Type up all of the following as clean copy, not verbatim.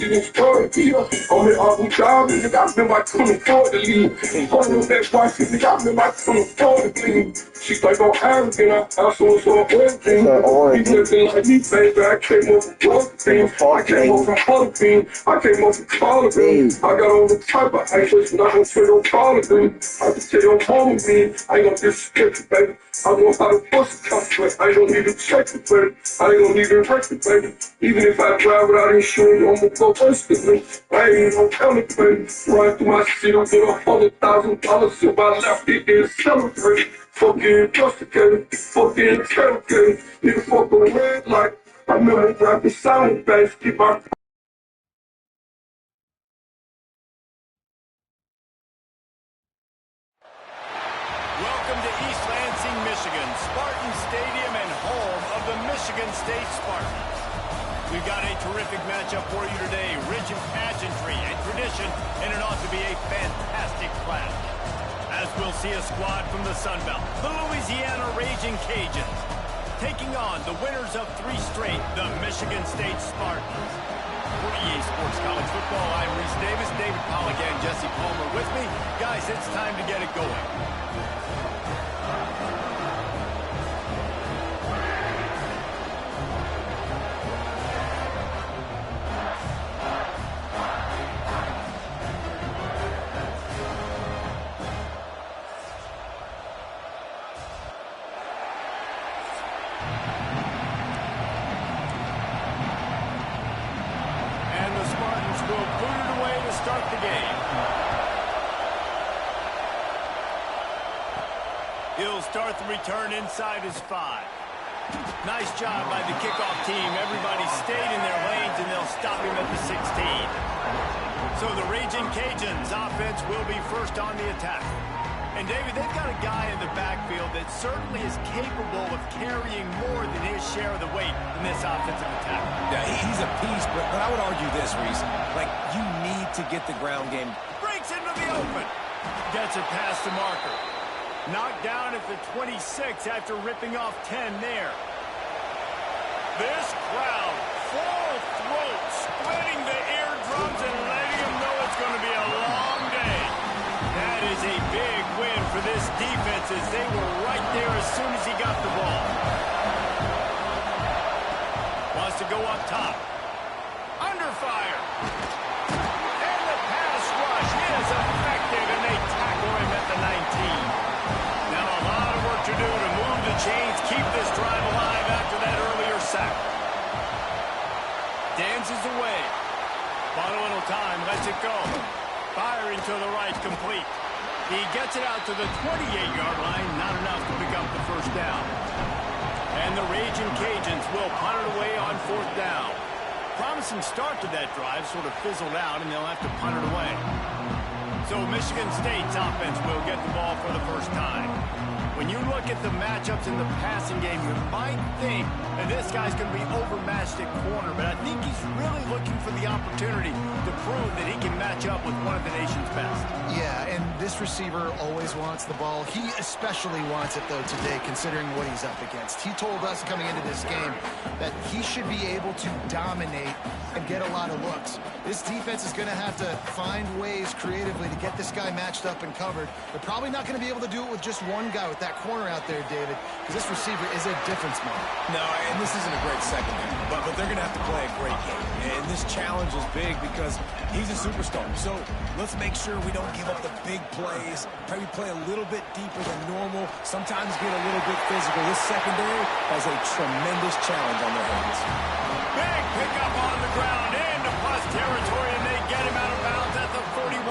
Michigan started here. On the Abu Dhabi, nigga, I remember I couldn't afford to leave. On the that white shit, nigga, I remember I couldn't afford to leave. She think I'm arrogant, I also saw everything. He looking like me, baby. I came up from Brooklyn. I came up from Hurricane. I came up from Carlton. I got all the type of actions, not gonna say no Carlton. I can tell your home me. I ain't gonna disrespect you, baby. I know how to bust a contract. I ain't gonna need to check it, baby. I ain't gonna need to wreck it, baby. Even if I drive without insurance, I'm gonna go instantly. I ain't no counter, baby. Run through my city with $100,000 if I left it and celebrate. Fucking intoxicated, fucking interrogated. Nigga fuck a red light. I remember rapping sound bass, keep my Welcome to East Lansing, Michigan, Spartan Stadium and home of the Michigan State Spartans. We've got a terrific matchup for you today, rich in pageantry and tradition, and it ought to be a fantastic clash. As we'll see a squad from the Sun Belt, the Louisiana Raging Cajuns, taking on the winners of 3 straight, the Michigan State Spartans. For EA Sports College Football, I'm Reese Davis, David Pollack and Jesse Palmer with me. Guys, it's time to get it going. He'll start the return inside his 5. Nice job by the kickoff team. Everybody stayed in their lanes, and they'll stop him at the 16. So the Raging Cajuns offense will be first on the attack. And, David, they've got a guy in the backfield that certainly is capable of carrying more than his share of the weight in this offensive attack. Yeah, he's a piece, but I would argue this, Reese. Like, you need to get the ground game. Breaks into the open. Gets it past the marker. Knocked down at the 26 after ripping off 10 there. This crowd, full throat, splitting the eardrums and letting them know it's going to be a long day. That is a big win for this defense as they were right there as soon as he got the ball. Wants to go up top. Under fire. And the pass rush is effective, and they tackle him at the 19. To do to move the chains, keep this drive alive after that earlier sack. Dances away. Bought a little time, lets it go. Firing to the right, complete. He gets it out to the 28-yard line, not enough to pick up the first down. And the Raging Cajuns will punt it away on 4th down. Promising start to that drive, sort of fizzled out, and they'll have to punt it away. So Michigan State's offense will get the ball for the first time. When you look at the matchups in the passing game, you might think that this guy's going to be overmatched at corner, but I think he's really looking for the opportunity to prove that he can match up with one of the nation's best. Yeah, and this receiver always wants the ball. He especially wants it, though, today, considering what he's up against. He told us coming into this game that he should be able to dominate and get a lot of looks. This defense is going to have to find ways creatively to get this guy matched up and covered. They're probably not going to be able to do it with just one guy with that corner out there, David, because this receiver is a difference maker. No, and this isn't a great secondary, but they're going to have to play a great game. And this challenge is big because he's a superstar. So let's make sure we don't give up the big plays. Maybe play a little bit deeper than normal. Sometimes get a little bit physical. This secondary has a tremendous challenge on their hands. Big pickup on the ground into plus territory, and they get him out of bounds at the 41.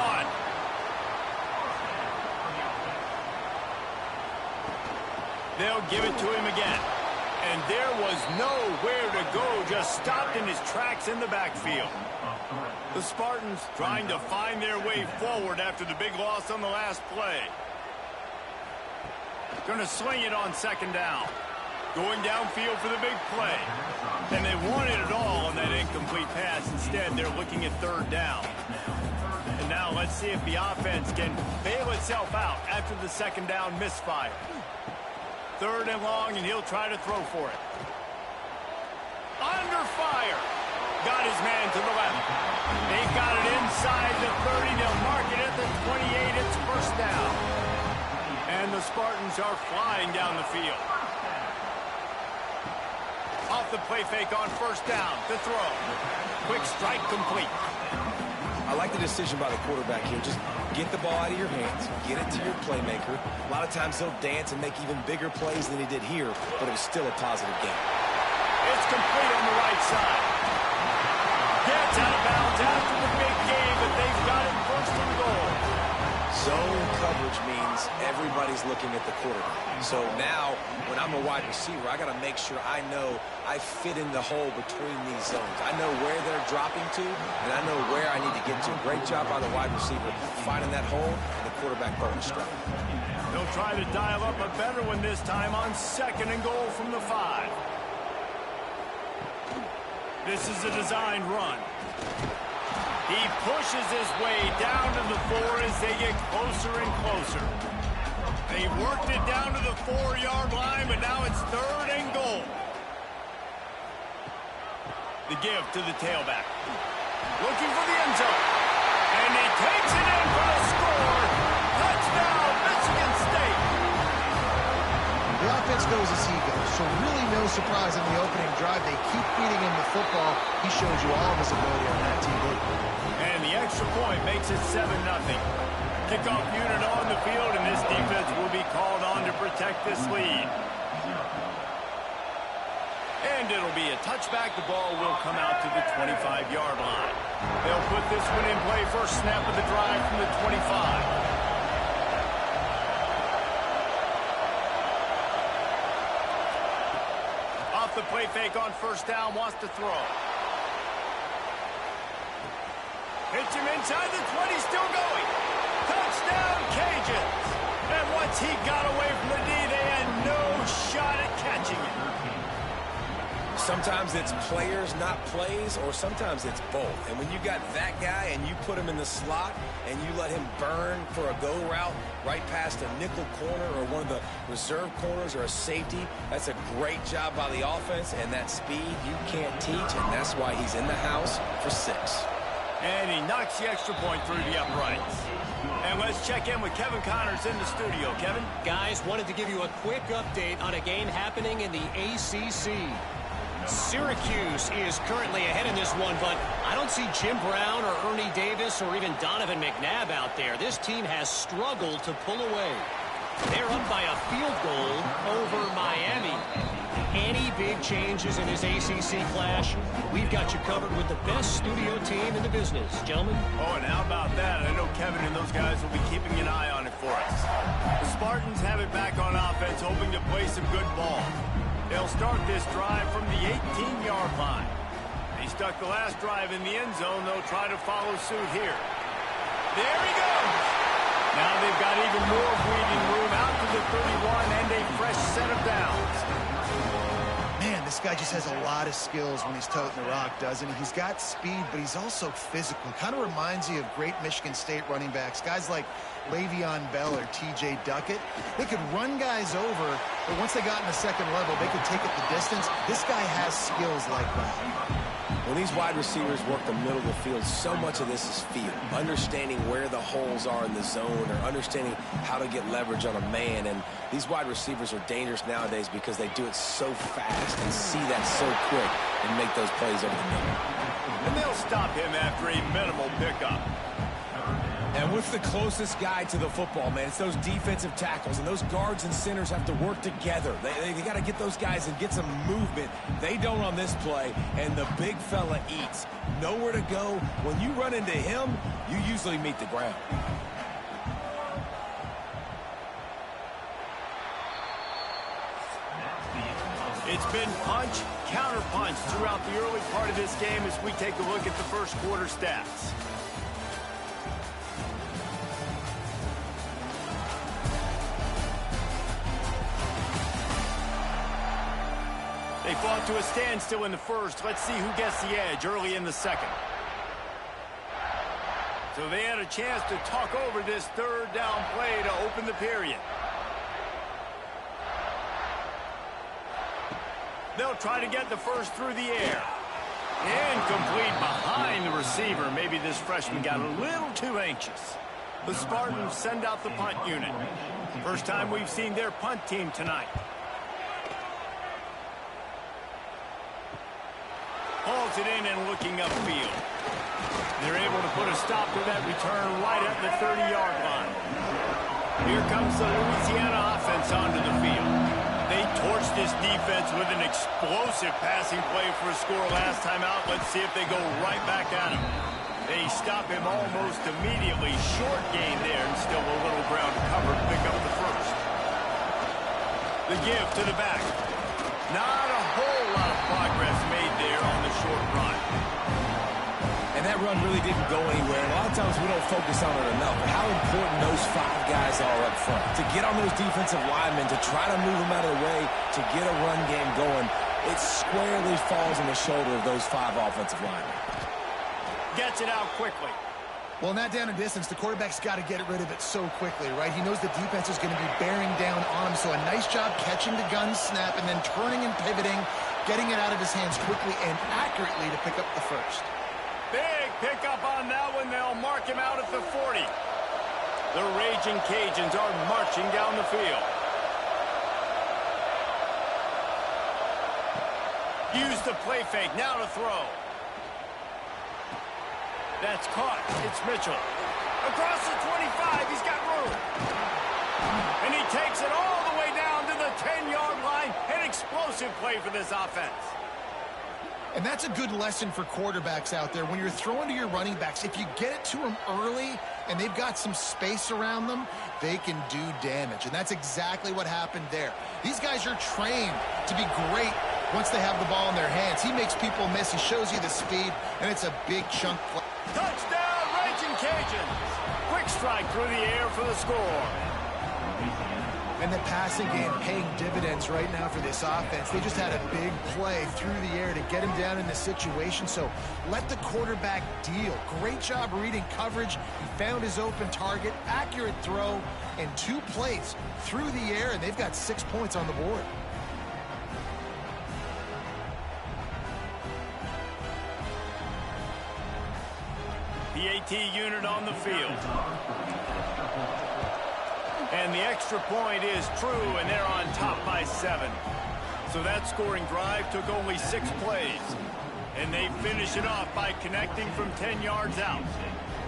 They'll give it to him again. And there was nowhere to go, just stopped in his tracks in the backfield. The Spartans trying to find their way forward after the big loss on the last play. Going to sling it on 2nd down. Going downfield for the big play. And they wanted it all on that incomplete pass. Instead, they're looking at 3rd down. And now let's see if the offense can bail itself out after the 2nd down misfire. 3rd and long, and he'll try to throw for it. Under fire. Got his man to the left. the Spartans are flying down the field. Off the play fake on first down. The throw. Quick strike complete. I like the decision by the quarterback here. Just get the ball out of your hands, get it to your playmaker. A lot of times he'll dance and make even bigger plays than he did here, but it was still a positive game. It's complete on the right side. Gets out of bounds after the big game, but they've got him first and goal. Zone coverage means everybody's looking at the quarterback. So now, when I'm a wide receiver, I got to make sure I know I fit in the hole between these zones. I know where they're dropping to, and I know where I need to get to. Great job by the wide receiver finding that hole, and the quarterback throwing a strike. They'll try to dial up a better one this time on second and goal from the 5. This is a designed run. He pushes his way down to the 4 as they get closer and closer. They worked it down to the 4-yard line, but now it's third and goal. The give to the tailback. Looking for the end zone. And he takes it in for the score. Touchdown, Michigan State. The offense goes as he goes, so really no surprise in the opening drive. They keep feeding him the football. He shows you all of his ability on that TV. And the extra point makes it 7-0. Kickoff unit on the field, and this defense will be called on to protect this lead. And it'll be a touchback. The ball will come out to the 25-yard line. They'll put this one in play first snap of the drive from the 25. The play fake on first down, wants to throw. Hits him inside the 20, still going. Touchdown, Cajuns. And once he got away from the D, they had no shot at catching it. Sometimes it's players, not plays, or sometimes it's both. And when you got that guy and you put him in the slot and you let him burn for a go route right past a nickel corner or one of the reserve corners or a safety, that's a great job by the offense, and that speed you can't teach, and that's why he's in the house for 6. And he knocks the extra point through the uprights. And let's check in with Kevin Connors in the studio. Kevin? Guys, wanted to give you a quick update on a game happening in the ACC. Syracuse is currently ahead in this one, but I don't see Jim Brown or Ernie Davis or even Donovan McNabb out there. This team has struggled to pull away. They're up by a field goal over Miami. Any big changes in this ACC clash, we've got you covered with the best studio team in the business. Gentlemen? Oh, and how about that? I know Kevin and those guys will be keeping an eye on it for us. The Spartans have it back on offense, hoping to play some good ball. They'll start this drive from the 18-yard line. They stuck the last drive in the end zone. They'll try to follow suit here. There he goes. Now they've got even more breathing room out to the 31 and a fresh set of downs. Man, this guy just has a lot of skills when he's toting the rock, doesn't he? He's got speed, but he's also physical. Kind of reminds you of great Michigan State running backs. Guys like Le'Veon Bell or T.J. Duckett. They could run guys over, but once they got in the second level, they could take it the distance. This guy has skills like that. When these wide receivers work the middle of the field, so much of this is feel. Understanding where the holes are in the zone or understanding how to get leverage on a man. And these wide receivers are dangerous nowadays because they do it so fast and see that so quick and make those plays over the middle. And they'll stop him after a minimal pickup. And what's the closest guy to the football, man? It's those defensive tackles, and those guards and centers have to work together. They got to get those guys and get some movement. They don't on this play, and the big fella eats. Nowhere to go. When you run into him, you usually meet the ground. It's been punch, counter punch throughout the early part of this game as we take a look at the first quarter stats. They fought to a standstill in the first. Let's see who gets the edge early in the second. So they had a chance to talk over this third down play to open the period. They'll try to get the first through the air. Incomplete behind the receiver. Maybe this freshman got a little too anxious. The Spartans send out the punt unit. First time we've seen their punt team tonight. Hauls it in and looking upfield. They're able to put a stop to that return right at the 30-yard line. Here comes the Louisiana offense onto the field. They torched this defense with an explosive passing play for a score last time out. Let's see if they go right back at him. They stop him almost immediately. Short gain there, and still a little ground to cover to pick up the first. The give to the back. Not a whole lot of progress made there on the short run. And that run really didn't go anywhere. A lot of times we don't focus on it enough, but how important those 5 guys are up front. To get on those defensive linemen, to try to move them out of the way, to get a run game going, it squarely falls on the shoulder of those 5 offensive linemen. Gets it out quickly. Well, in that down and distance, the quarterback's got to get rid of it so quickly, right? He knows the defense is going to be bearing down on him, so a nice job catching the gun snap and then turning and pivoting, getting it out of his hands quickly and accurately to pick up the first. Big pickup on that one. They'll mark him out at the 40. The Raging Cajuns are marching down the field. Use the play fake. Now to throw. That's caught. It's Mitchell. Across the 25. He's got room. And he takes it all the way down to the 10-yard line. An explosive play for this offense. And that's a good lesson for quarterbacks out there. When you're throwing to your running backs, if you get it to them early and they've got some space around them, they can do damage. And that's exactly what happened there. These guys are trained to be great once they have the ball in their hands. He makes people miss. He shows you the speed, and it's a big chunk play. Touchdown, Raging Cajuns. Quick strike through the air for the score. And the passing game paying dividends right now for this offense. They just had a big play through the air to get him down in this situation. So let the quarterback deal. Great job reading coverage. He found his open target, accurate throw, and 2 plays through the air, and they've got 6 points on the board. PAT unit on the field. And the extra point is true, and they're on top by 7. So that scoring drive took only 6 plays. And they finish it off by connecting from 10 yards out.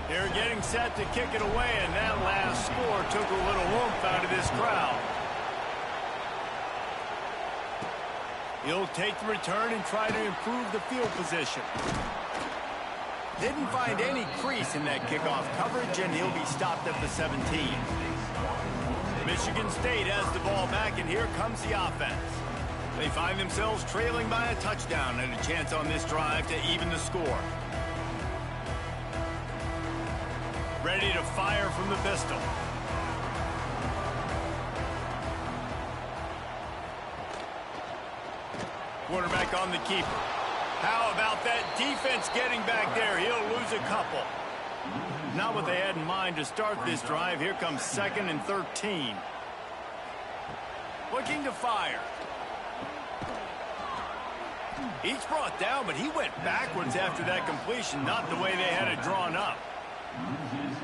They're getting set to kick it away, and that last score took a little oomph out of this crowd. He'll take the return and try to improve the field position. Didn't find any crease in that kickoff coverage, and he'll be stopped at the 17. Michigan State has the ball back, and here comes the offense. They find themselves trailing by a touchdown and a chance on this drive to even the score. Ready to fire from the pistol. Quarterback on the keeper. How about that defense getting back there? He'll lose a couple. Not what they had in mind to start this drive. Here comes 2nd and 13. Looking to fire. He's brought down, but he went backwards after that completion, not the way they had it drawn up.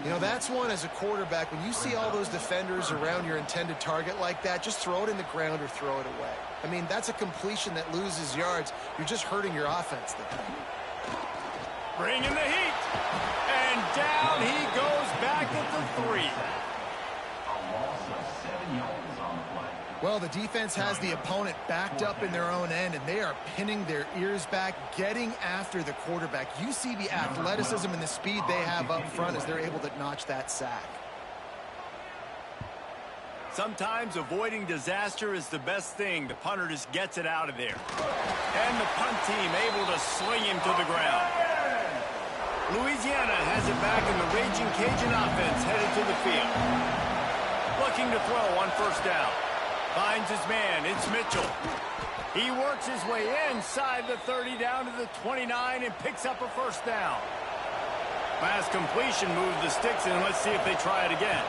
You know, that's one as a quarterback. When you see all those defenders around your intended target like that, just throw it in the ground or throw it away. I mean, that's a completion that loses yards. You're just hurting your offense there. Bringing the heat. And down he goes back at the 3. Well, the defense has the opponent backed up in their own end, and they are pinning their ears back, getting after the quarterback. You see the athleticism and the speed they have up front as they're able to notch that sack. Sometimes avoiding disaster is the best thing. The punter just gets it out of there. And the punt team able to sling him to the ground. Louisiana has it back, and the Raging Cajun offense headed to the field. Looking to throw on first down. Finds his man. It's Mitchell. He works his way inside the 30 down to the 29 and picks up a first down. Pass completion moved the sticks in. Let's see if they try it again.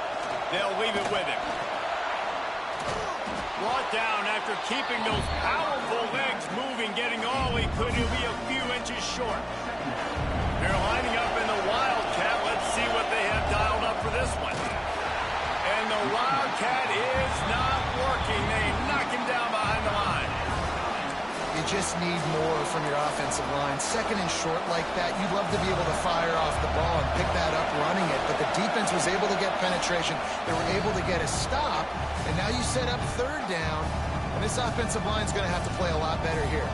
They'll leave it with him. Brought down after keeping those powerful legs moving, getting all he could. He'll be a few inches short. They're lining up in the Wildcat. Let's see what they have dialed up for this one. second and short like that, you'd love to be able to fire off the ball and pick that up running it, but the defense was able to get penetration. They were able to get a stop, and now you set up third down, and this offensive line is going to have to play a lot better here.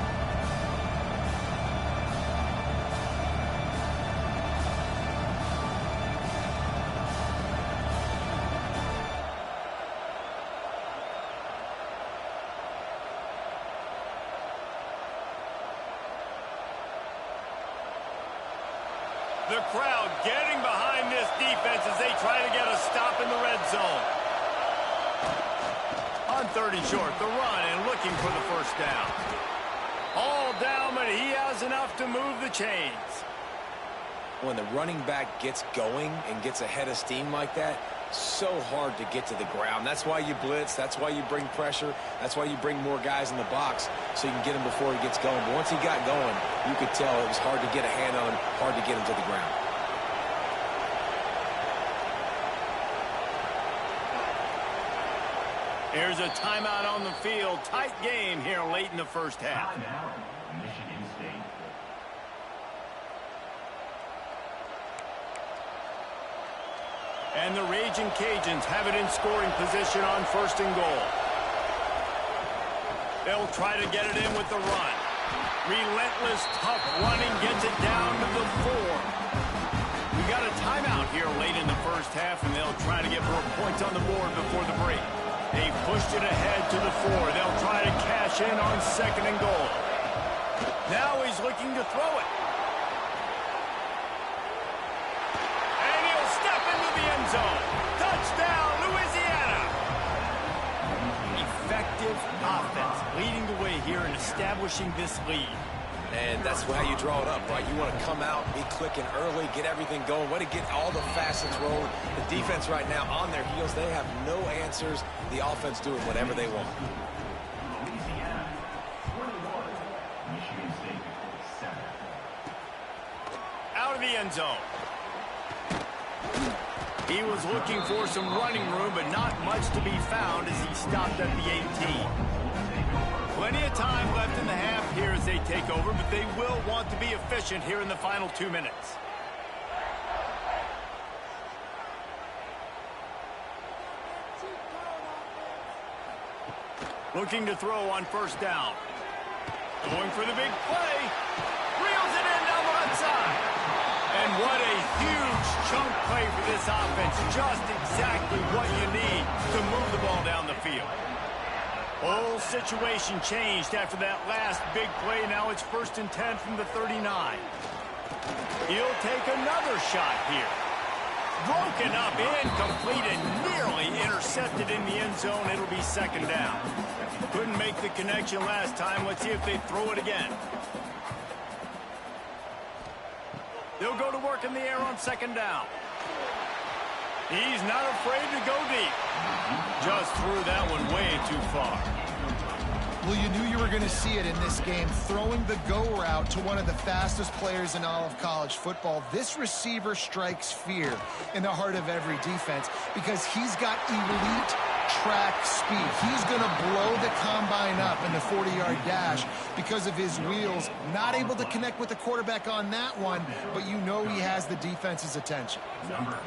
The crowd getting behind this defense as they try to get a stop in the red zone. On 30 short, the run and looking for the first down. All down, but he has enough to move the chains. When the running back gets going and gets ahead of steam like that, so hard to get to the ground. That's why you blitz. That's why you bring pressure. That's why you bring more guys in the box so you can get him before he gets going. But once he got going, you could tell it was hard to get a hand on him, hard to get him to the ground. Here's a timeout on the field. Tight game here late in the first half. And the Raging Cajuns have it in scoring position on 1st and goal. They'll try to get it in with the run. Relentless, tough running gets it down to the 4. We got a timeout here late in the first half, and they'll try to get more points on the board before the break. They pushed it ahead to the 4. They'll try to cash in on 2nd and goal. Now he's looking to throw it. Zone. Touchdown, Louisiana! Effective offense, leading the way here and establishing this lead. And that's how you draw it up, right? You want to come out, be clicking early, get everything going, want to get all the facets rolling. The defense right now on their heels, they have no answers. The offense doing whatever they want. Out of the end zone. He was looking for some running room, but not much to be found as he stopped at the 18. Plenty of time left in the half here as they take over, but they will want to be efficient here in the final 2 minutes. Looking to throw on 1st down. Going for the big play. Reels it in down the left side. And what a huge chunk play for this offense. Just exactly what you need to move the ball down the field. Whole situation changed after that last big play. Now it's 1st and 10 from the 39. He'll take another shot here. Broken up, incomplete, and nearly intercepted in the end zone. It'll be 2nd down. Couldn't make the connection last time. Let's see if they throw it again. They'll go to work in the air on 2nd down. He's not afraid to go deep. Just threw that one way too far. Well, you knew you were going to see it in this game. Throwing the go route to one of the fastest players in all of college football. This receiver strikes fear in the heart of every defense because he's got elite track speed. He's going to blow the combine up in the 40-yard dash because of his wheels. Not able to connect with the quarterback on that one, but you know he has the defense's attention.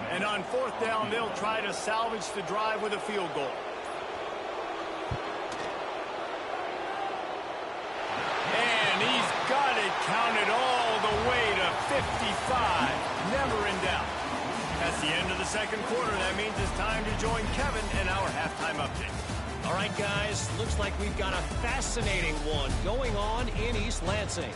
And on 4th down, they'll try to salvage the drive with a field goal. And he's got it counted all the way to 55. Never in doubt. That's the end of the 2nd quarter. That means it's time to join Kevin in our halftime update. All right, guys, looks like we've got a fascinating one going on in East Lansing.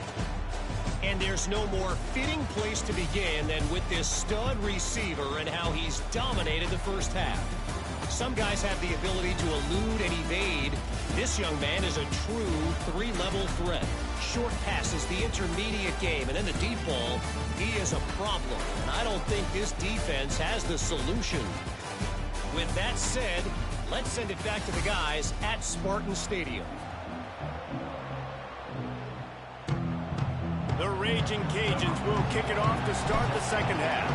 And there's no more fitting place to begin than with this stud receiver and how he's dominated the first half. Some guys have the ability to elude and evade. This young man is a true 3-level threat. Short passes, the intermediate game, and then the deep ball, he is a problem. And I don't think this defense has the solution. With that said, let's send it back to the guys at Spartan Stadium. The Raging Cajuns will kick it off to start the 2nd half.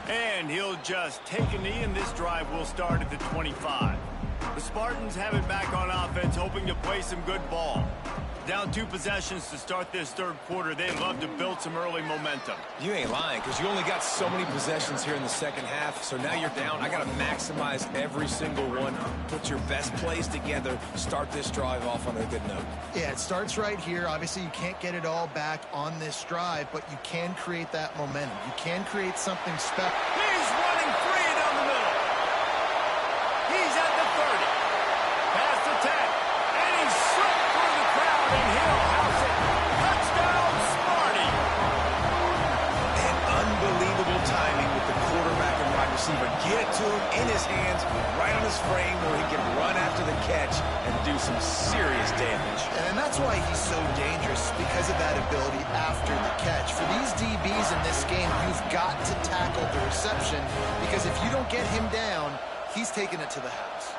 And he'll just take a knee, and this drive will start at the 25. The Spartans have it back on offense, hoping to play some good ball. Down 2 possessions to start this third quarter. They'd love to build some early momentum. You ain't lying, because you only got so many possessions here in the second half, so now you're down. I got to maximize every single one. Put your best plays together. Start this drive off on a good note. Yeah, it starts right here. Obviously, you can't get it all back on this drive, but you can create that momentum. You can create something special. He's running free down the middle. He's at the 30. Past the 10. And he's slipped through the crowd, and he'll house it. Touchdown, Sparty. And unbelievable timing with the quarterback and wide receiver. Get it to him in his hands, right on his frame where he can run after the catch and do some serious damage. And that's why he's so dangerous, because of that ability after the catch. For these DBs in this game, you've got to tackle the reception, because if you don't get him down, he's taking it to the house.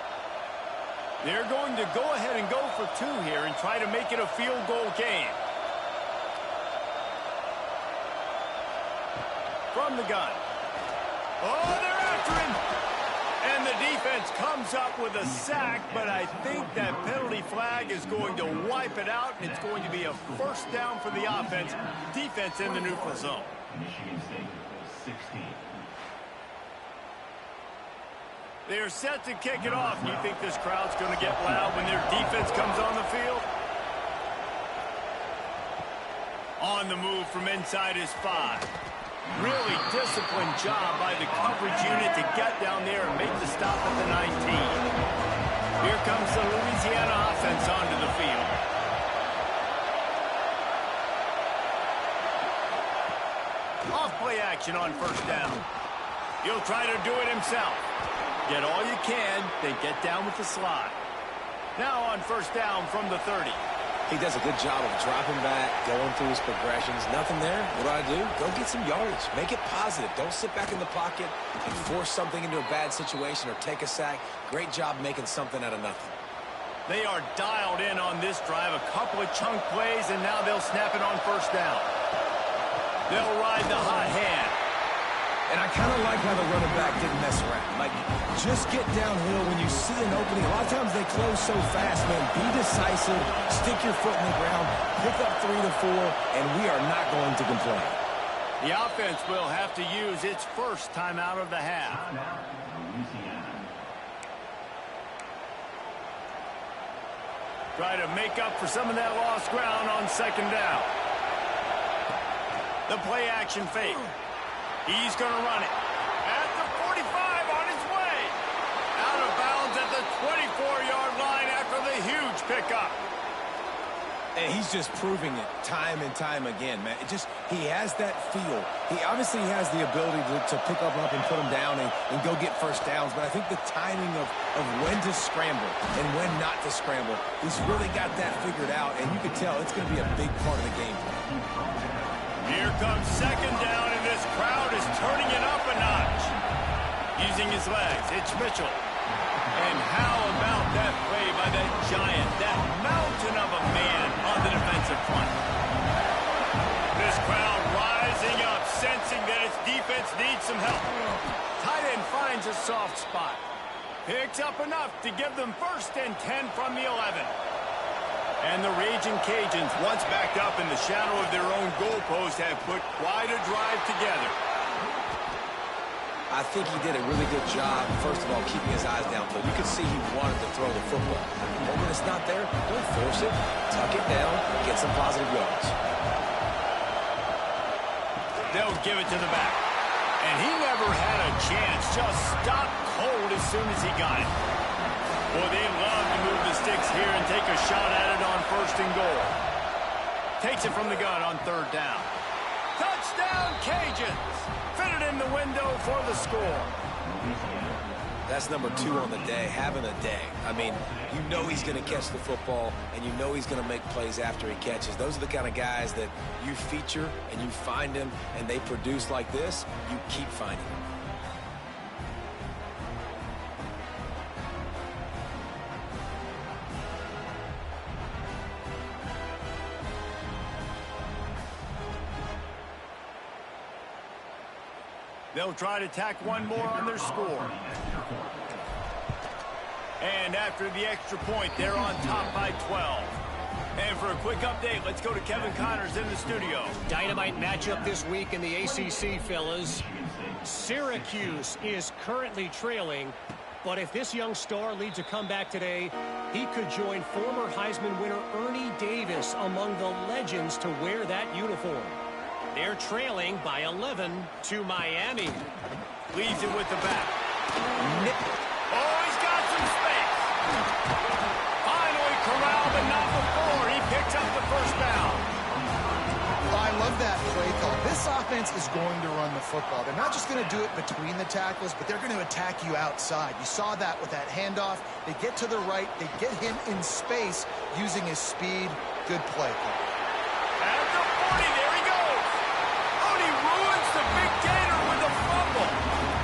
They're going to go ahead and go for 2 here and try to make it a field goal game. From the gun. Oh, they're after him. And the defense comes up with a sack, but I think that penalty flag is going to wipe it out, and it's going to be a first down for the offense. Defense in the neutral zone. They're set to kick it off. You think this crowd's going to get loud when their defense comes on the field? On the move from inside his 5. Really disciplined job by the coverage unit to get down there and make the stop at the 19. Here comes the Louisiana offense onto the field. Off play action on first down. He'll try to do it himself. Get all you can, then get down with the slide. Now on first down from the 30. He does a good job of dropping back, going through his progressions. Nothing there. What do? Go get some yardage. Make it positive. Don't sit back in the pocket and force something into a bad situation or take a sack. Great job making something out of nothing. They are dialed in on this drive. A couple of chunk plays, and now they'll snap it on first down. They'll ride the hot hand. And I kind of like how the running back didn't mess around. Like, just get downhill when you see an opening. A lot of times they close so fast, man. Be decisive, stick your foot in the ground, pick up 3 to 4, and we are not going to complain. The offense will have to use its first timeout of the half. Try to make up for some of that lost ground on second down. The play action fake. He's going to run it. At the 45 on his way. Out of bounds at the 24-yard line after the huge pickup. And he's just proving it time and time again, man. He has that feel. He obviously has the ability to pick up and put him down and go get first downs. But I think the timing of when to scramble and when not to scramble, he's really got that figured out. And you can tell it's going to be a big part of the game plan. Here comes second down, and this crowd is turning it up a notch. Using his legs, it's Mitchell. And how about that play by that giant, that mountain of a man on the defensive front? This crowd rising up, sensing that its defense needs some help. Tight end finds a soft spot. Picks up enough to give them first and 10 from the 11. And the Raging Cajuns, once backed up in the shadow of their own goalpost, have put quite a drive together. I think he did a really good job, first of all, keeping his eyes downfield. You could see he wanted to throw the football. But when it's not there, don't force it. Tuck it down, get some positive yards. They'll give it to the back. And he never had a chance. Just stopped cold as soon as he got it. Boy, they love to move the sticks here and take a shot at it on first and goal. Takes it from the gun on third down. Touchdown, Cajuns! Fitted in the window for the score. That's number 2 on the day, having a day. I mean, you know he's going to catch the football, and you know he's going to make plays after he catches. Those are the kind of guys that you feature, and you find them, and they produce like this, you keep finding them. They'll try to tack one more on their score. And after the extra point, they're on top by 12. And for a quick update, let's go to Kevin Connors in the studio. Dynamite matchup this week in the ACC, fellas. Syracuse is currently trailing, but if this young star leads a comeback today, he could join former Heisman winner Ernie Davis among the legends to wear that uniform. They're trailing by 11 to Miami. Leaves it with the back. Oh, he's got some space. Finally corralled, but not before. He picks up the first down. I love that play call. This offense is going to run the football. They're not just going to do it between the tackles, but they're going to attack you outside. You saw that with that handoff. They get to the right. They get him in space using his speed. Good play call. At the 40, there he goes. Oh, and he ruins the big gator with a fumble.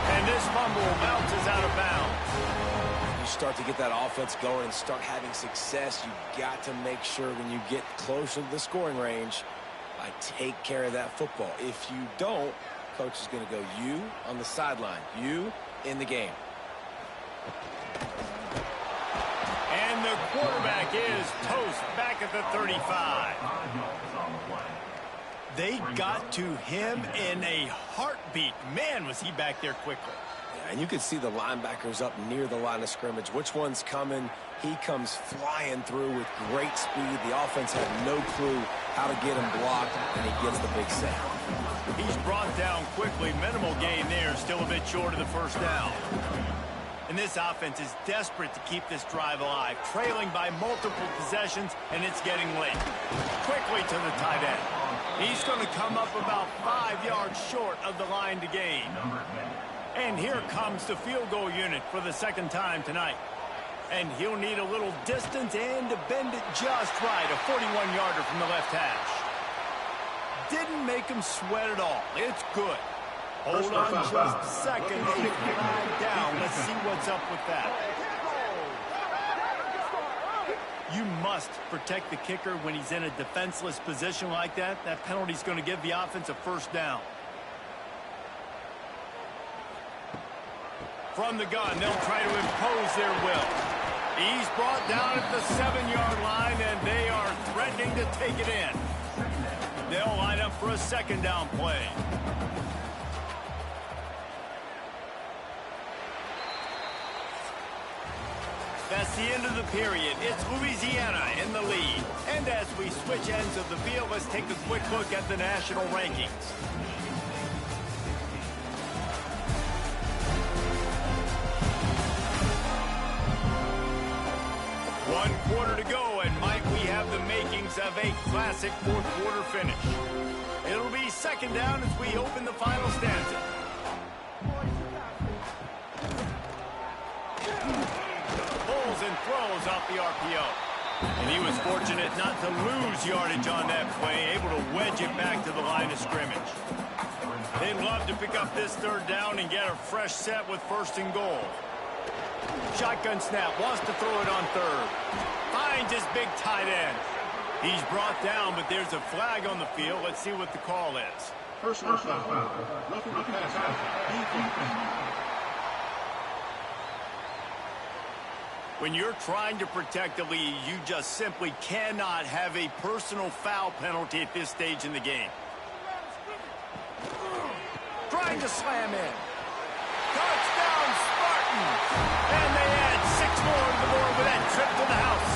And this fumble bounces out of bounds. You start to get that offense going and start having success, you've got to make sure when you get closer to the scoring range, take care of that football. If you don't, coach is going to go you on the sideline, you in the game. And the quarterback is toast back at the 35. They got to him in a heartbeat. Man, was he back there quickly. Yeah, and you could see the linebackers up near the line of scrimmage. Which one's coming? He comes flying through with great speed. The offense had no clue how to get him blocked, and he gets the big sack. He's brought down quickly. Minimal gain there. Still a bit short of the first down. And this offense is desperate to keep this drive alive. Trailing by multiple possessions, and it's getting late. Quickly to the tight end. He's going to come up about 5 yards short of the line to gain. And here comes the field goal unit for the second time tonight. And he'll need a little distance and to bend it just right. A 41-yarder from the left hash. Didn't make him sweat at all. It's good. Hold on just a second. A flag down. Let's see what's up with that. You must protect the kicker when he's in a defenseless position like that. That penalty's going to give the offense a first down. From the gun, they'll try to impose their will. He's brought down at the 7-yard line, and they are threatening to take it in. They'll line up for a second down play. That's the end of the period. It's Louisiana in the lead. And as we switch ends of the field, let's take a quick look at the national rankings. One quarter to go, and might we have the makings of a classic fourth quarter finish. It'll be second down as we open the final stanza. Pulls and throws off the RPO. And he was fortunate not to lose yardage on that play, able to wedge it back to the line of scrimmage. They'd love to pick up this third down and get a fresh set with first and goal. Shotgun snap, wants to throw it on third. Finds his big tight end. He's brought down, but there's a flag on the field. Let's see what the call is. Personal foul. Roughing the pass. When you're trying to protect the lead, you just simply cannot have a personal foul penalty at this stage in the game. Trying to slam in. Touchdown, Spartans! And they add 6 more to the board with that trip to the house.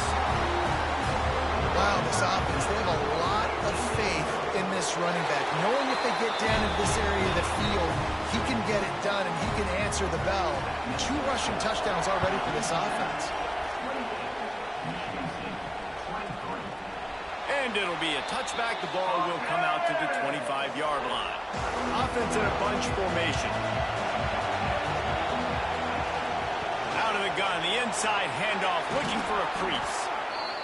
Wow, this offense, they have a lot of faith in this running back. Knowing if they get down in this area of the field, he can get it done and he can answer the bell. 2 rushing touchdowns already for this offense. And it'll be a touchback. The ball will come out to the 25-yard line. Offense in a bunch formation. Out of the gun, the inside handoff, looking for a crease.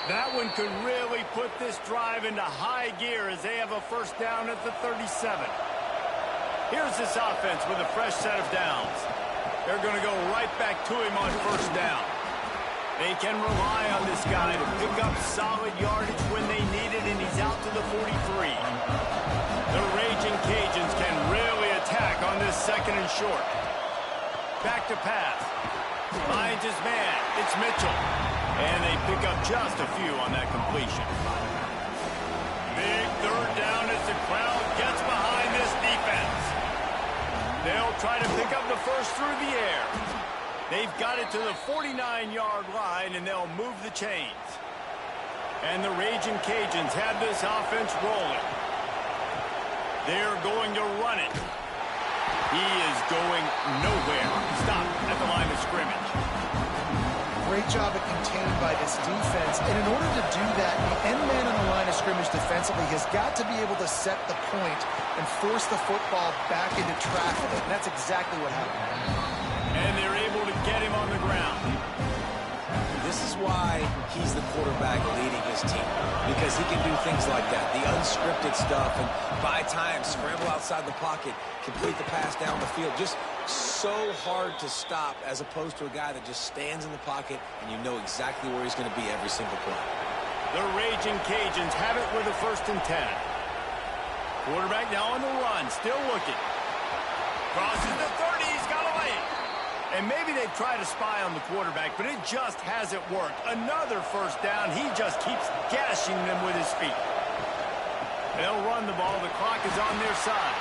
That one could really put this drive into high gear as they have a first down at the 37. Here's this offense with a fresh set of downs. They're going to go right back to him on first down. They can rely on this guy to pick up solid yardage when they need it, and he's out to the 43. The Raging Cajuns can really attack on this second and short. Back to pass. Finds his man. It's Mitchell. And they pick up just a few on that completion. Big third down as the crowd gets behind this defense. They'll try to pick up the first through the air. They've got it to the 49-yard line, and they'll move the chains. And the Raging Cajuns have this offense rolling. They're going to run it. He is going nowhere. Stop at the line of scrimmage. Great job at contained by this defense. And in order to do that, the end man on the line of scrimmage defensively has got to be able to set the point and force the football back into traffic. And that's exactly what happened. And they're able to get him on the ground. This is why he's the quarterback leading his team, because he can do things like that, the unscripted stuff, and buy time, scramble outside the pocket, complete the pass down the field. Just so hard to stop as opposed to a guy that just stands in the pocket and you know exactly where he's going to be every single play. The Raging Cajuns have it with a 1st and 10. Quarterback now on the run, still looking. Crosses the 30, he's got a lane. And maybe they've tried to spy on the quarterback, but it just hasn't worked. Another 1st down. He just keeps gashing them with his feet. They'll run the ball. The clock is on their side.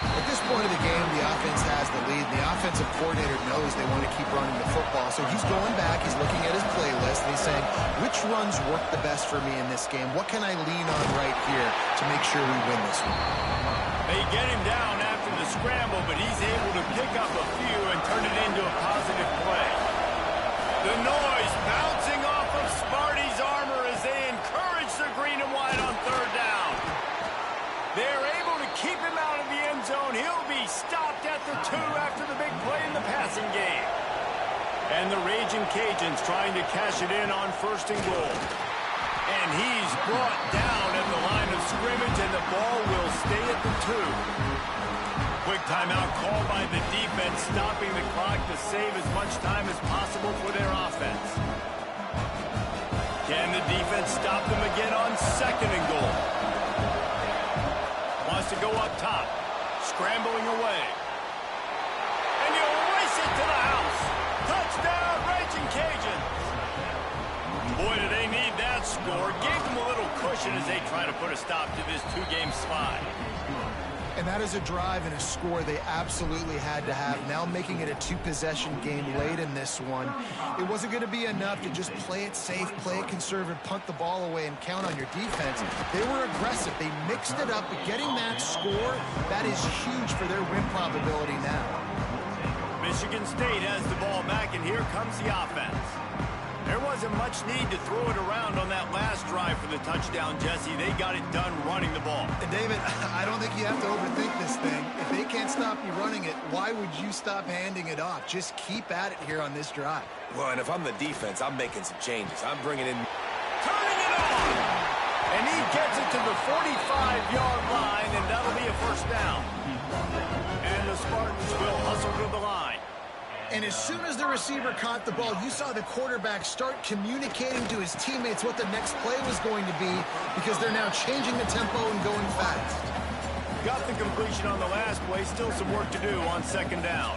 At this point of the game, the offense has the lead. The offensive coordinator knows they want to keep running the football. So he's going back. He's looking at his playlist, and he's saying, which runs work the best for me in this game? What can I lean on right here to make sure we win this one? They get him down after the scramble, but he's able to pick up a few and turn it into a positive play. The noise bouncing off of Sparty's armor as they encourage the green and white on 3rd down. They're able to keep him out of the end zone. He'll be stopped at the 2 after the big play in the passing game. And the Raging Cajuns trying to cash it in on 1st and goal. And he's brought down at the line of scrimmage, and the ball will stay at the 2. Quick timeout called by the defense, stopping the clock to save as much time as possible for their offense. Can the defense stop them again on 2nd and goal? Wants to go up top, scrambling away. And you'll race it to the house. Touchdown, Raging Cajuns. Boy, do they need that score. Gave them a little cushion as they try to put a stop to this 2-game slide. And that is a drive and a score they absolutely had to have. Now making it a 2-possession game late in this one. It wasn't going to be enough to just play it safe, play it conservative, punt the ball away, and count on your defense. They were aggressive. They mixed it up. But getting that score, that is huge for their win probability now. Michigan State has the ball back, and here comes the offense. There wasn't much need to throw it around on that last drive for the touchdown, Jesse. They got it done running the ball. And David, I don't think you have to overthink this thing. If they can't stop you running it, why would you stop handing it off? Just keep at it here on this drive. Well, and if I'm the defense, I'm making some changes. I'm bringing in... Turning it on! And he gets it to the 45-yard line, and that'll be a 1st down. And the Spartans will hustle to the line. And as soon as the receiver caught the ball, you saw the quarterback start communicating to his teammates what the next play was going to be, because they're now changing the tempo and going fast. Got the completion on the last play. Still some work to do on 2nd down.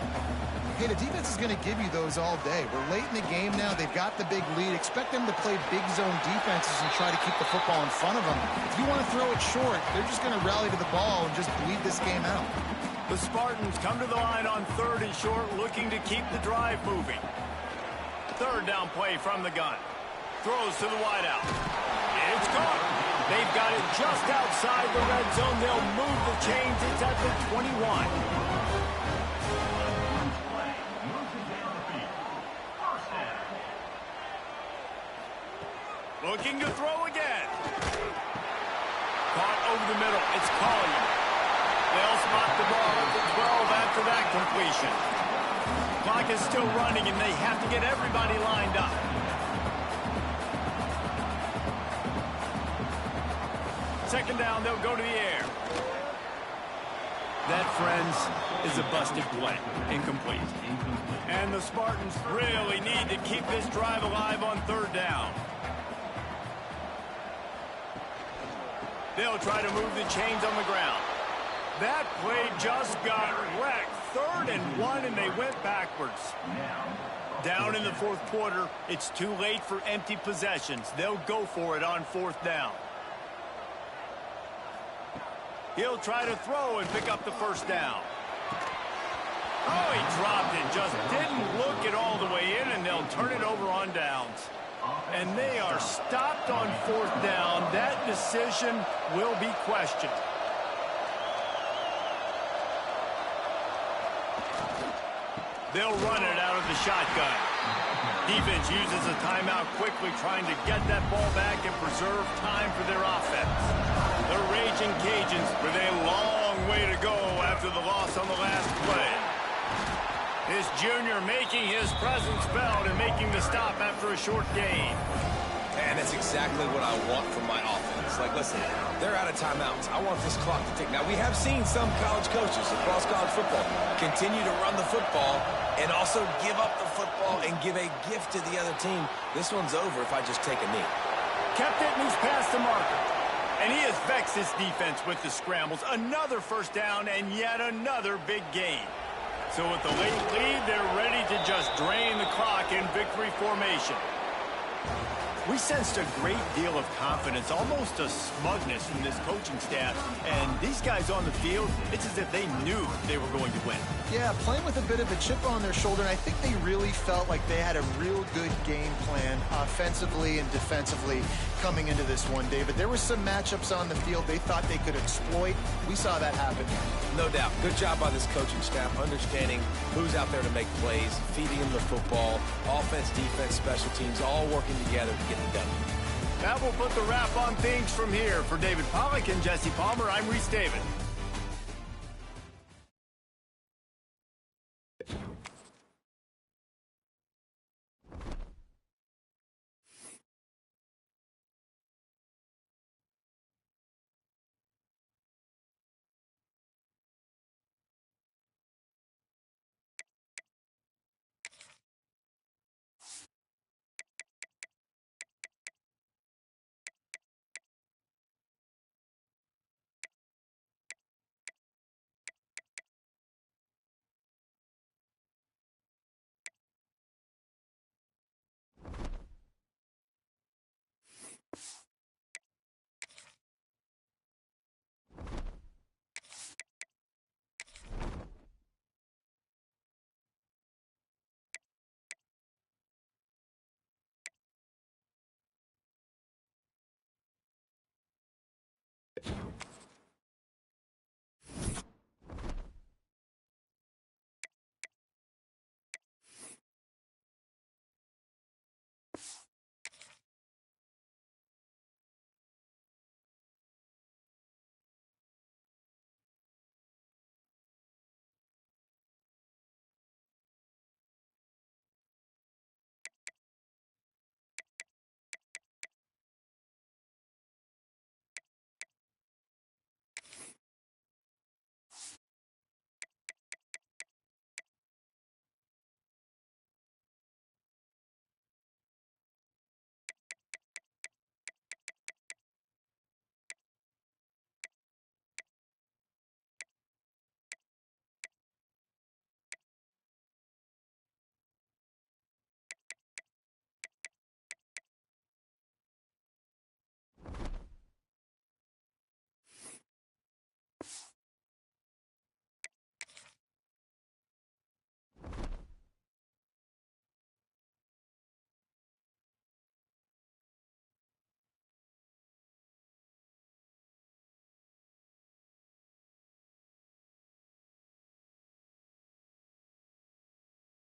Hey, the defense is going to give you those all day. We're late in the game now. They've got the big lead. Expect them to play big zone defenses and try to keep the football in front of them. If you want to throw it short, they're just going to rally to the ball and just bleed this game out. The Spartans come to the line on 3rd and short, looking to keep the drive moving. 3rd down play from the gun. Throws to the wideout. It's gone. They've got it just outside the red zone. They'll move the chains. It's at the 21. Looking to throw again. Caught over the middle. It's Collier. They'll spot the ball at the 12 after that completion. Clock is still running, and they have to get everybody lined up. Second down, they'll go to the air. That, friends, is a busted play. Incomplete. And the Spartans really need to keep this drive alive on 3rd down. They'll try to move the chains on the ground. That play just got wrecked. 3rd and 1, and they went backwards. down in the fourth quarter. It's too late for empty possessions. They'll go for it on fourth down. He'll try to throw and pick up the first down. Oh, he dropped it. Just didn't look it all the way in, and they'll turn it over on downs. And they are stopped on fourth down. That decision will be questioned. They'll run it out of the shotgun. Defense uses a timeout quickly, trying to get that ball back and preserve time for their offense. The Raging Cajuns with a long way to go after the loss on the last play. This junior making his presence felt and making the stop after a short gain. And that's exactly what I want from my offense. Like, listen, they're out of timeouts. I want this clock to tick. Now, we have seen some college coaches across college football continue to run the football and also give up the football and give a gift to the other team. This one's over if I just take a knee. Kept it and he's past the marker. And he has vexed his defense with the scrambles. Another first down and yet another big gain. So with the late lead, they're ready to just drain the clock in victory formation. We sensed a great deal of confidence, almost a smugness in this coaching staff. And these guys on the field, it's as if they knew they were going to win. Yeah, playing with a bit of a chip on their shoulder, and I think they really felt like they had a real good game plan offensively and defensively coming into this one, David. There were some matchups on the field they thought they could exploit. We saw that happen. No doubt. Good job by this coaching staff, understanding who's out there to make plays, feeding them the football, offense, defense, special teams, all working together to get it done. That will put the wrap on things from here. For David Pollack and Jesse Palmer, I'm Reese David.